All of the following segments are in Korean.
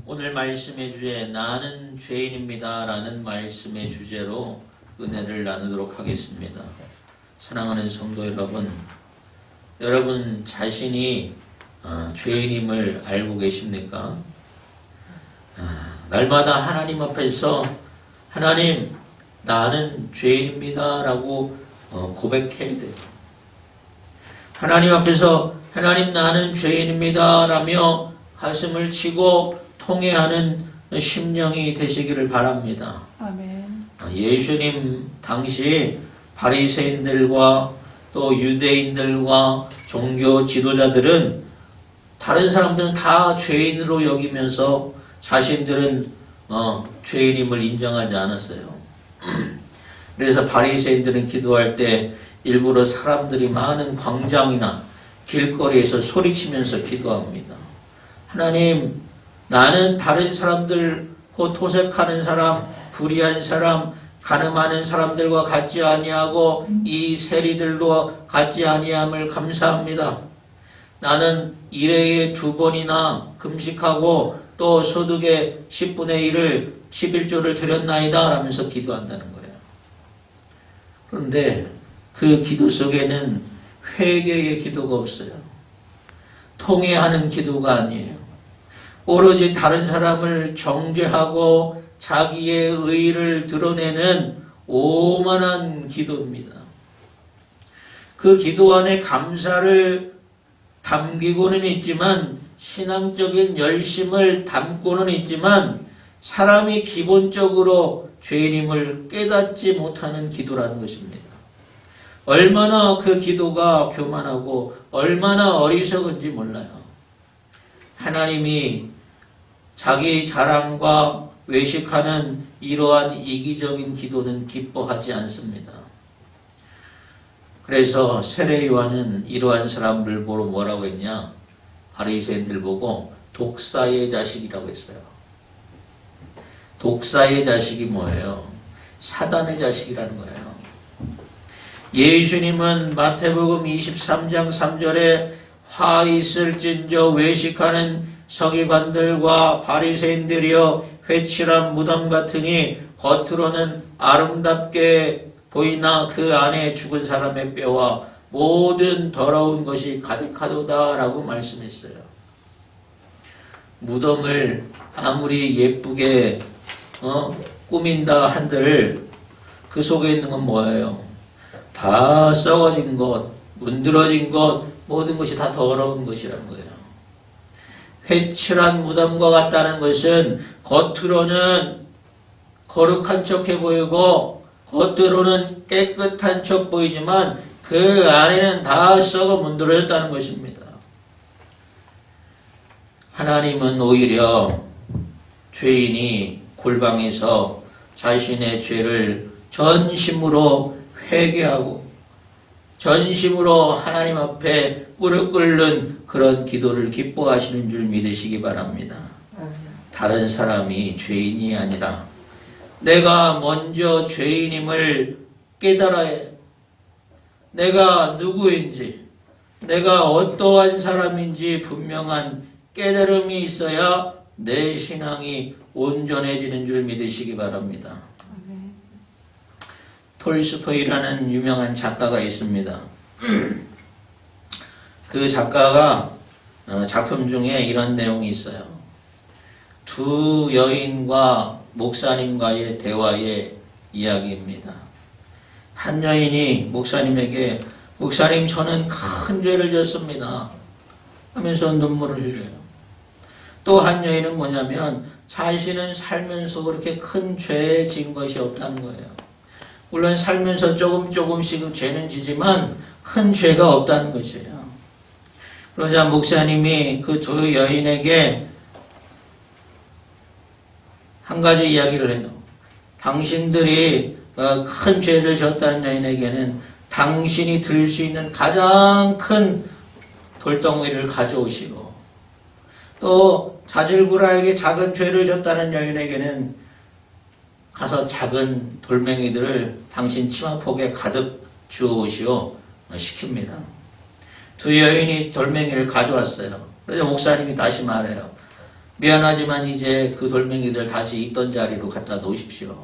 오늘 말씀의 주제 나는 죄인입니다 라는 말씀의 주제로 은혜를 나누도록 하겠습니다. 사랑하는 성도 여러분, 여러분 자신이 죄인임을 알고 계십니까? 날마다 하나님 앞에서 하나님 나는 죄인입니다 라고 고백해야 돼요. 하나님 앞에서 하나님 나는 죄인입니다 라며 가슴을 치고 통회하는 심령이 되시기를 바랍니다. 아멘. 예수님 당시 바리새인들과 또 유대인들과 종교 지도자들은 다른 사람들은 다 죄인으로 여기면서 자신들은 죄인임을 인정하지 않았어요. 그래서 바리새인들은 기도할 때 일부러 사람들이 많은 광장이나 길거리에서 소리치면서 기도합니다. 하나님, 나는 다른 사람들, 곧 도색하는 사람, 불의한 사람, 가늠하는 사람들과 같지 아니하고 이 세리들과 같지 아니함을 감사합니다. 나는 일회에 2번이나 금식하고 또 소득의 10분의 1을 11조를 드렸나이다 라면서 기도한다는 거예요. 그런데 그 기도 속에는 회개의 기도가 없어요. 통회하는 기도가 아니에요. 오로지 다른 사람을 정죄하고 자기의 의의를 드러내는 오만한 기도입니다. 그 기도 안에 감사를 담기고는 있지만 신앙적인 열심을 담고는 있지만 사람이 기본적으로 죄인임을 깨닫지 못하는 기도라는 것입니다. 얼마나 그 기도가 교만하고 얼마나 어리석은지 몰라요. 하나님이 자기 자랑과 외식하는 이러한 이기적인 기도는 기뻐하지 않습니다. 그래서 세례 요한은 이러한 사람들 보러 뭐라고 했냐? 바리새인들 보고 독사의 자식이라고 했어요. 독사의 자식이 뭐예요? 사단의 자식이라는 거예요. 예수님은 마태복음 23장 3절에 화 있을진저 외식하는 서기관들과 바리새인들이여 회칠한 무덤 같으니 겉으로는 아름답게 보이나 그 안에 죽은 사람의 뼈와 모든 더러운 것이 가득하도다 라고 말씀했어요. 무덤을 아무리 예쁘게 꾸민다 한들 그 속에 있는 건 뭐예요? 다 썩어진 것, 문드러진 것, 모든 것이 다 더러운 것이라는 거예요. 회칠한 무덤과 같다는 것은 겉으로는 거룩한 척해 보이고 겉으로는 깨끗한 척 보이지만 그 안에는 다 썩어 문드러졌다는 것입니다. 하나님은 오히려 죄인이 골방에서 자신의 죄를 전심으로 회개하고 전심으로 하나님 앞에 무릎 꿇는 그런 기도를 기뻐하시는 줄 믿으시기 바랍니다. 다른 사람이 죄인이 아니라 내가 먼저 죄인임을 깨달아야 해요. 내가 누구인지, 내가 어떠한 사람인지 분명한 깨달음이 있어야 내 신앙이 온전해지는 줄 믿으시기 바랍니다. 톨스토이라는 유명한 작가가 있습니다. 그 작가가 작품 중에 이런 내용이 있어요. 두 여인과 목사님과의 대화의 이야기입니다. 한 여인이 목사님에게 목사님 저는 큰 죄를 졌습니다 하면서 눈물을 흘려요. 또 한 여인은 뭐냐면 자신은 살면서 그렇게 큰 죄 진 것이 없다는 거예요. 물론 살면서 조금씩 죄는 지지만 큰 죄가 없다는 것이에요. 그러자 목사님이 그 두 여인에게 한 가지 이야기를 해요. 당신들이 큰 죄를 졌다는 여인에게는 당신이 들 수 있는 가장 큰 돌덩이를 가져오시고 또 자질구라에게 작은 죄를 졌다는 여인에게는 가서 작은 돌멩이들을 당신 치마폭에 가득 주워오시오 시킵니다. 두 여인이 돌멩이를 가져왔어요. 그래서 목사님이 다시 말해요. 미안하지만 이제 그 돌멩이들 다시 있던 자리로 갖다 놓으십시오.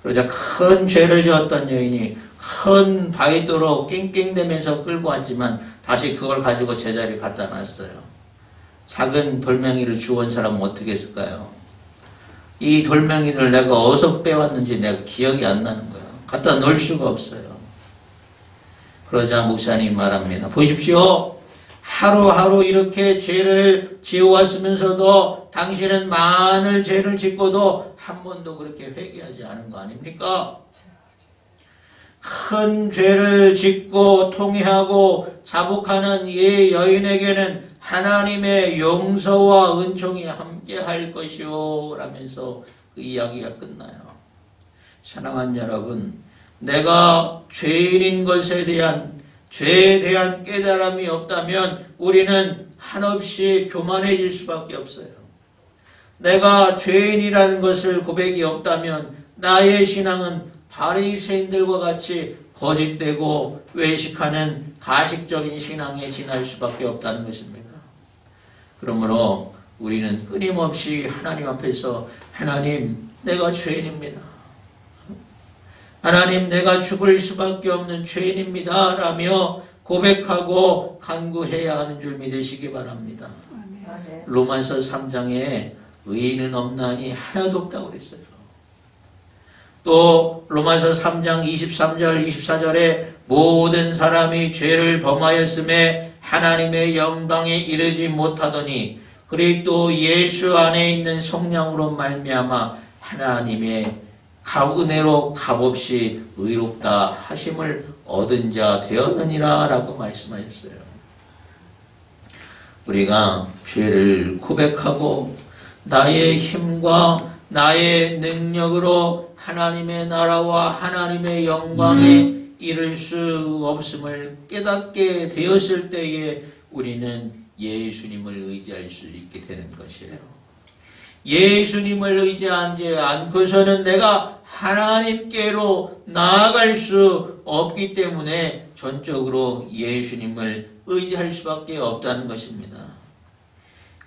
그러자 큰 죄를 지었던 여인이 큰 바위도로 낑낑대면서 끌고 왔지만 다시 그걸 가지고 제자리에 갖다 놨어요. 작은 돌멩이를 주운 사람은 어떻게 했을까요? 이 돌멩이를 내가 어디서 빼왔는지 내가 기억이 안 나는 거야. 갖다 놓을 수가 없어요. 그러자 목사님 말합니다. 보십시오. 하루하루 이렇게 죄를 지어왔으면서도 당신은 많은 죄를 짓고도 한 번도 그렇게 회개하지 않은 거 아닙니까? 큰 죄를 짓고 통회하고 자복하는 이 여인에게는 하나님의 용서와 은총이 함께할 것이오 라면서 그 이야기가 끝나요. 사랑하는 여러분, 내가 죄인인 것에 대한 죄에 대한 깨달음이 없다면 우리는 한없이 교만해질 수밖에 없어요. 내가 죄인이라는 것을 고백이 없다면 나의 신앙은 바리새인들과 같이 거짓되고 외식하는 가식적인 신앙에 지날 수밖에 없다는 것입니다. 그러므로 우리는 끊임없이 하나님 앞에서 하나님, 내가 죄인입니다. 하나님, 내가 죽을 수밖에 없는 죄인입니다 라며 고백하고 간구해야 하는 줄 믿으시기 바랍니다. 로마서 3장에 의인은 없나니 하나도 없다고 그랬어요. 또 로마서 3장 23절 24절에 모든 사람이 죄를 범하였음에 하나님의 영광에 이르지 못하더니 그리스도 예수 안에 있는 성령으로 말미암아 하나님의 은혜로 값없이 의롭다 하심을 얻은 자 되었느니라 라고 말씀하셨어요. 우리가 죄를 고백하고 나의 힘과 나의 능력으로 하나님의 나라와 하나님의 영광에 이를 수 없음을 깨닫게 되었을 때에 우리는 예수님을 의지할 수 있게 되는 것이에요. 예수님을 의지하지 않고서는 내가 하나님께로 나아갈 수 없기 때문에 전적으로 예수님을 의지할 수밖에 없다는 것입니다.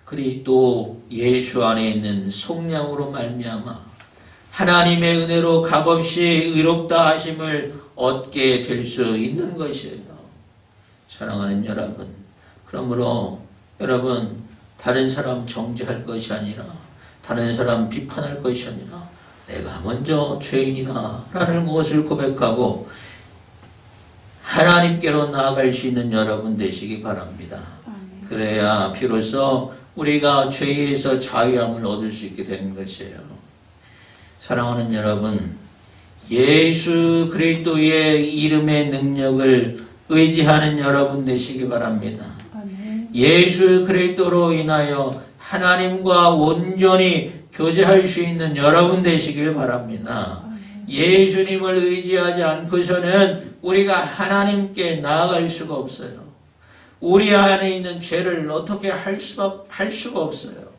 그리스도 예수 안에 있는 성령으로 말미암아 하나님의 은혜로 값없이 의롭다 하심을 얻게 될 수 있는 것이에요. 사랑하는 여러분, 그러므로 여러분 다른 사람 정죄할 것이 아니라 다른 사람 비판할 것이 아니라 내가 먼저 죄인이다 라는 것을 고백하고 하나님께로 나아갈 수 있는 여러분 되시기 바랍니다. 그래야 비로소 우리가 죄에서 자유함을 얻을 수 있게 되는 것이에요. 사랑하는 여러분, 예수 그리스도의 이름의 능력을 의지하는 여러분 되시기 바랍니다. 예수 그리스도로 인하여 하나님과 온전히 교제할 수 있는 여러분 되시길 바랍니다. 예수님을 의지하지 않고서는 우리가 하나님께 나아갈 수가 없어요. 우리 안에 있는 죄를 어떻게 할 수가 없어요.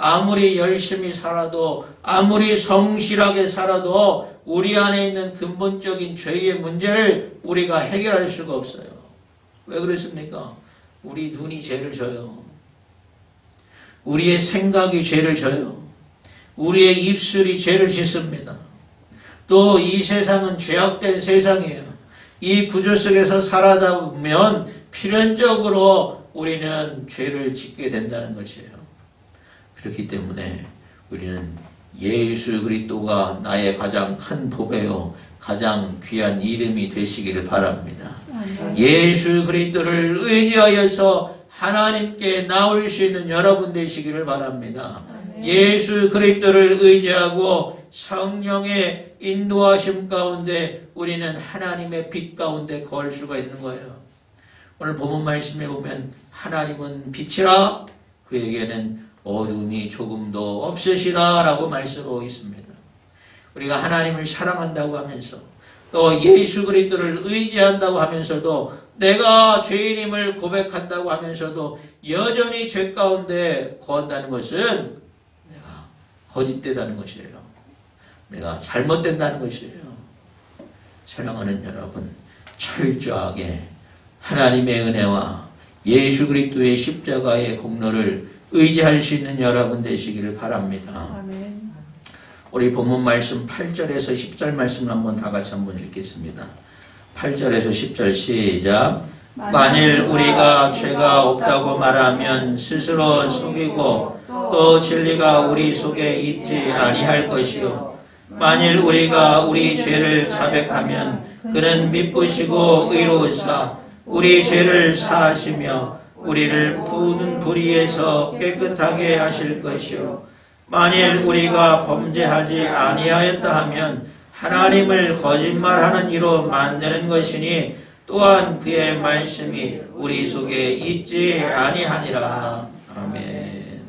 아무리 열심히 살아도 아무리 성실하게 살아도 우리 안에 있는 근본적인 죄의 문제를 우리가 해결할 수가 없어요. 왜 그렇습니까? 우리 눈이 죄를 져요. 우리의 생각이 죄를 져요. 우리의 입술이 죄를 짓습니다. 또 이 세상은 죄악된 세상이에요. 이 구조 속에서 살아다 보면 필연적으로 우리는 죄를 짓게 된다는 것이에요. 그렇기 때문에 우리는 예수 그리스도가 나의 가장 큰 보배요 가장 귀한 이름이 되시기를 바랍니다. 예수 그리스도를 의지하여서 하나님께 나올 수 있는 여러분 되시기를 바랍니다. 예수 그리스도를 의지하고 성령의 인도하심 가운데 우리는 하나님의 빛 가운데 거할 수가 있는 거예요. 오늘 본문 말씀에 보면 하나님은 빛이라 그에게는 어둠이 조금도 없으시다 라고 말씀하고 있습니다. 우리가 하나님을 사랑한다고 하면서 또 예수 그리스도를 의지한다고 하면서도 내가 죄인임을 고백한다고 하면서도 여전히 죄 가운데 거한다는 것은 내가 거짓되다는 것이에요. 내가 잘못된다는 것이에요. 사랑하는 여러분, 철저하게 하나님의 은혜와 예수 그리스도의 십자가의 공로를 의지할 수 있는 여러분 되시기를 바랍니다. 아멘. 우리 본문 말씀 8절에서 10절 말씀 한번 다 같이 한번 읽겠습니다. 8절에서 10절 시작. 만일 우리가 죄가 없다고 말하면 스스로 속이고 또 진리가 우리 속에 있지 아니할 것이요 만일 우리가 우리 죄를 자백하면 그는 미쁘시고 의로우사 우리 죄를 사하시며 우리를 푸른 불의에서 깨끗하게 하실 것이요 만일 우리가 범죄하지 아니하였다 하면 하나님을 거짓말하는 이로 만드는 것이니 또한 그의 말씀이 우리 속에 있지 아니하니라. 아멘.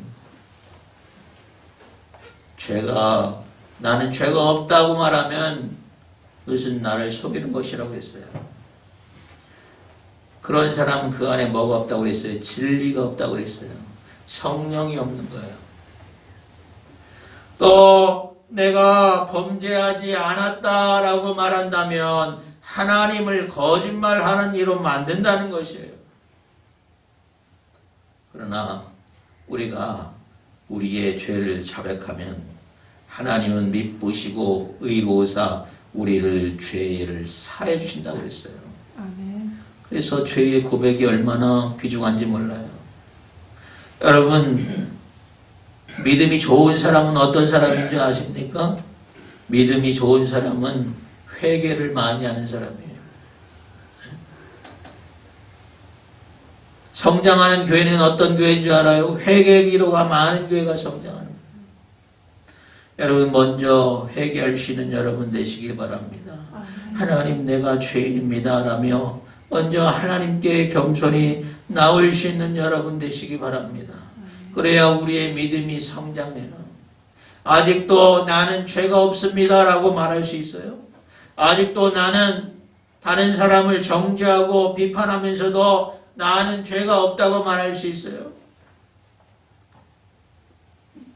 나는 죄가 없다고 말하면 그것은 나를 속이는 것이라고 했어요. 그런 사람은 그 안에 뭐가 없다고 그랬어요? 진리가 없다고 그랬어요. 성령이 없는 거예요. 또 내가 범죄하지 않았다라고 말한다면 하나님을 거짓말하는 이로 만든다는 것이에요. 그러나 우리가 우리의 죄를 자백하면 하나님은 미쁘시고 의로우사 우리를 죄를 사해 주신다고 그랬어요. 아멘. 그래서 죄의 고백이 얼마나 귀중한지 몰라요. 여러분, 믿음이 좋은 사람은 어떤 사람인 줄 아십니까? 믿음이 좋은 사람은 회개를 많이 하는 사람이에요. 성장하는 교회는 어떤 교회인 줄 알아요? 회개 기도가 많은 교회가 성장하는 거예요. 여러분, 먼저 회개할 수 있는 여러분 되시길 바랍니다. 하나님, 내가 죄인입니다 라며 먼저 하나님께 겸손히 나올 수 있는 여러분 되시기 바랍니다. 그래야 우리의 믿음이 성장해요. 아직도 나는 죄가 없습니다 라고 말할 수 있어요. 아직도 나는 다른 사람을 정죄하고 비판하면서도 나는 죄가 없다고 말할 수 있어요.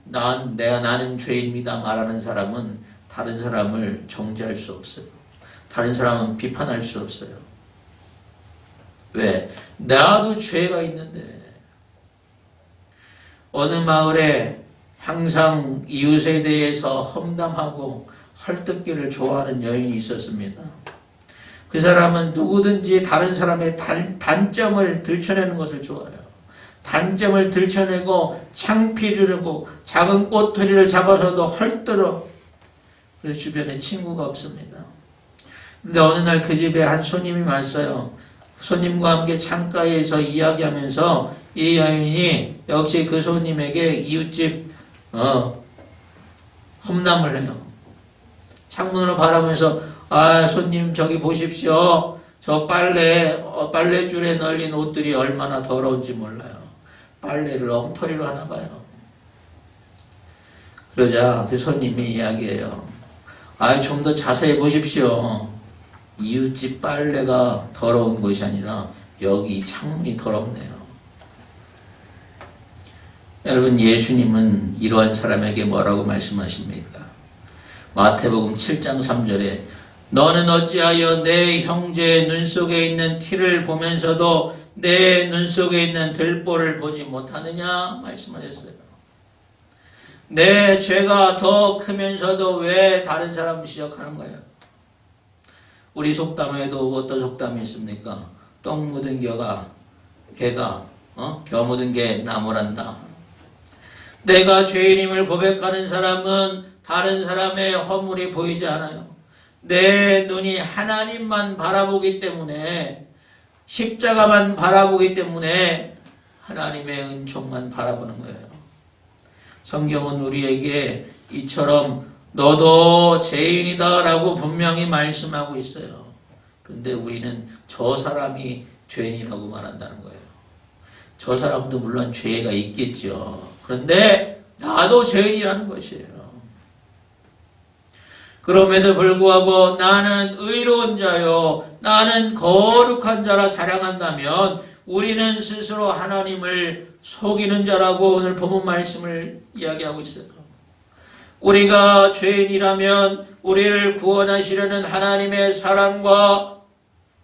나는 죄입니다 말하는 사람은 다른 사람을 정죄할 수 없어요. 다른 사람은 비판할 수 없어요. 왜? 나도 죄가 있는데. 어느 마을에 항상 이웃에 대해서 험담하고 헐뜯기를 좋아하는 여인이 있었습니다. 그 사람은 누구든지 다른 사람의 단점을 들춰내는 것을 좋아해요. 단점을 들춰내고 창피 주려고 작은 꼬투리를 잡아서도 헐뜯어. 그래서 주변에 친구가 없습니다. 근데 어느 날 그 집에 한 손님이 왔어요. 손님과 함께 창가에서 이야기하면서 이 여인이 역시 그 손님에게 이웃집 험담을 해요. 창문으로 바라보면서 손님 저기 보십시오. 저 빨래줄에 널린 옷들이 얼마나 더러운지 몰라요. 빨래를 엉터리로 하나 봐요. 그러자 그 손님이 이야기해요. 좀 더 자세히 보십시오. 이웃집 빨래가 더러운 것이 아니라 여기 창문이 더럽네요. 여러분, 예수님은 이러한 사람에게 뭐라고 말씀하십니까? 마태복음 7장 3절에 너는 어찌하여 내 형제의 눈 속에 있는 티를 보면서도 내 눈 속에 있는 들보를 보지 못하느냐 말씀하셨어요. 내 죄가 더 크면서도 왜 다른 사람을 지적하는 거예요? 우리 속담에도 어떤 속담이 있습니까? 똥 묻은 개가 겨 묻은 개 나무란다. 내가 죄인임을 고백하는 사람은 다른 사람의 허물이 보이지 않아요. 내 눈이 하나님만 바라보기 때문에, 십자가만 바라보기 때문에 하나님의 은총만 바라보는 거예요. 성경은 우리에게 이처럼 너도 죄인이다 라고 분명히 말씀하고 있어요. 그런데 우리는 저 사람이 죄인이라고 말한다는 거예요. 저 사람도 물론 죄가 있겠죠. 그런데 나도 죄인이라는 것이에요. 그럼에도 불구하고 나는 의로운 자요, 나는 거룩한 자라 자랑한다면 우리는 스스로 하나님을 속이는 자라고 오늘 본문 말씀을 이야기하고 있어요. 우리가 죄인이라면 우리를 구원하시려는 하나님의 사랑과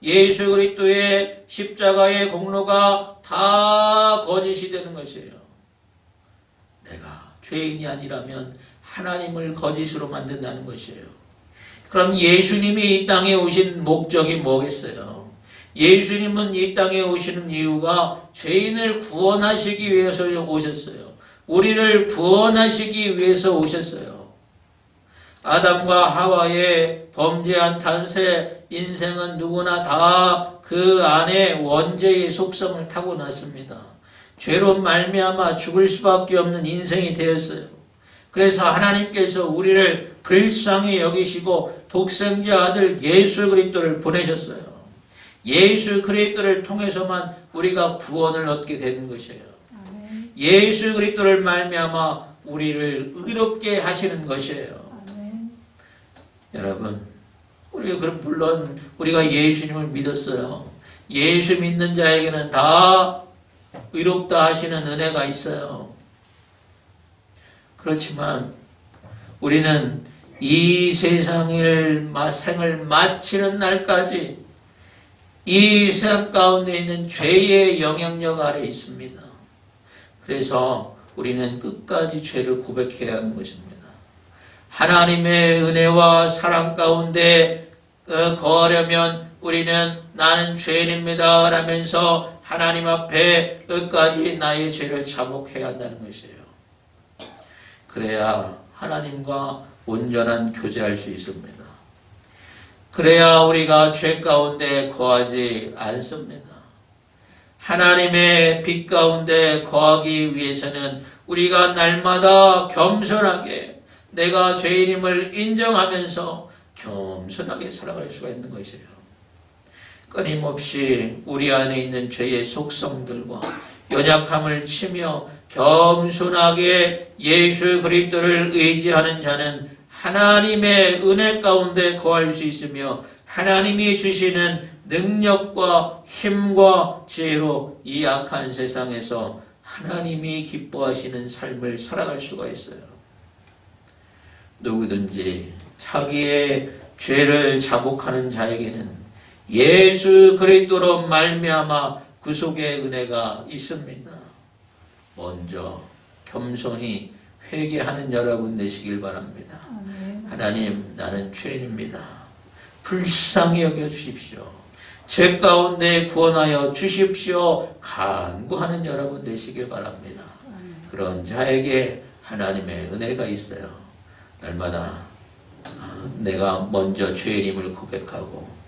예수 그리스도의 십자가의 공로가 다 거짓이 되는 것이에요. 내가 죄인이 아니라면 하나님을 거짓으로 만든다는 것이에요. 그럼 예수님이 이 땅에 오신 목적이 뭐겠어요? 예수님은 이 땅에 오시는 이유가 죄인을 구원하시기 위해서 오셨어요. 우리를 구원하시기 위해서 오셨어요. 아담과 하와의 범죄한 탓에 인생은 누구나 다 그 안에 원죄의 속성을 타고났습니다. 죄로 말미암아 죽을 수밖에 없는 인생이 되었어요. 그래서 하나님께서 우리를 불쌍히 여기시고 독생자 아들 예수 그리스도를 보내셨어요. 예수 그리스도를 통해서만 우리가 구원을 얻게 되는 것이에요. 아멘. 예수 그리스도를 말미암아 우리를 의롭게 하시는 것이에요. 아멘. 여러분, 물론 우리가 예수님을 믿었어요. 예수 믿는 자에게는 다 의롭다 하시는 은혜가 있어요. 그렇지만 우리는 이 생을 마치는 날까지 이 세상 가운데 있는 죄의 영향력 아래 있습니다. 그래서 우리는 끝까지 죄를 고백해야 하는 것입니다. 하나님의 은혜와 사랑 가운데 거하려면 우리는 나는 죄인입니다 라면서 하나님 앞에 끝까지 나의 죄를 자복해야 한다는 것이에요. 그래야 하나님과 온전한 교제할 수 있습니다. 그래야 우리가 죄 가운데 거하지 않습니다. 하나님의 빛 가운데 거하기 위해서는 우리가 날마다 겸손하게 내가 죄인임을 인정하면서 겸손하게 살아갈 수가 있는 것이에요. 끊임없이 우리 안에 있는 죄의 속성들과 연약함을 치며 겸손하게 예수 그리스도를 의지하는 자는 하나님의 은혜 가운데 거할 수 있으며 하나님이 주시는 능력과 힘과 지혜로 이 악한 세상에서 하나님이 기뻐하시는 삶을 살아갈 수가 있어요. 누구든지 자기의 죄를 자복하는 자에게는 예수 그리스도로 말미암아 구속의 은혜가 있습니다. 먼저 겸손히 회개하는 여러분 되시길 바랍니다. 아멘. 하나님, 나는 죄인입니다. 불쌍히 여겨 주십시오. 죄 가운데 구원하여 주십시오. 간구하는 여러분 되시길 바랍니다. 그런 자에게 하나님의 은혜가 있어요. 날마다 내가 먼저 죄인임을 고백하고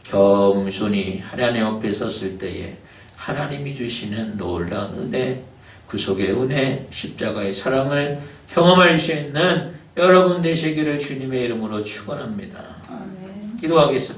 겸손히 하나님 앞에 섰을 때에 하나님이 주시는 놀라운 은혜, 구속의 은혜, 십자가의 사랑을 경험할 수 있는 여러분 되시기를 주님의 이름으로 축원합니다. 아멘. 기도하겠습니다.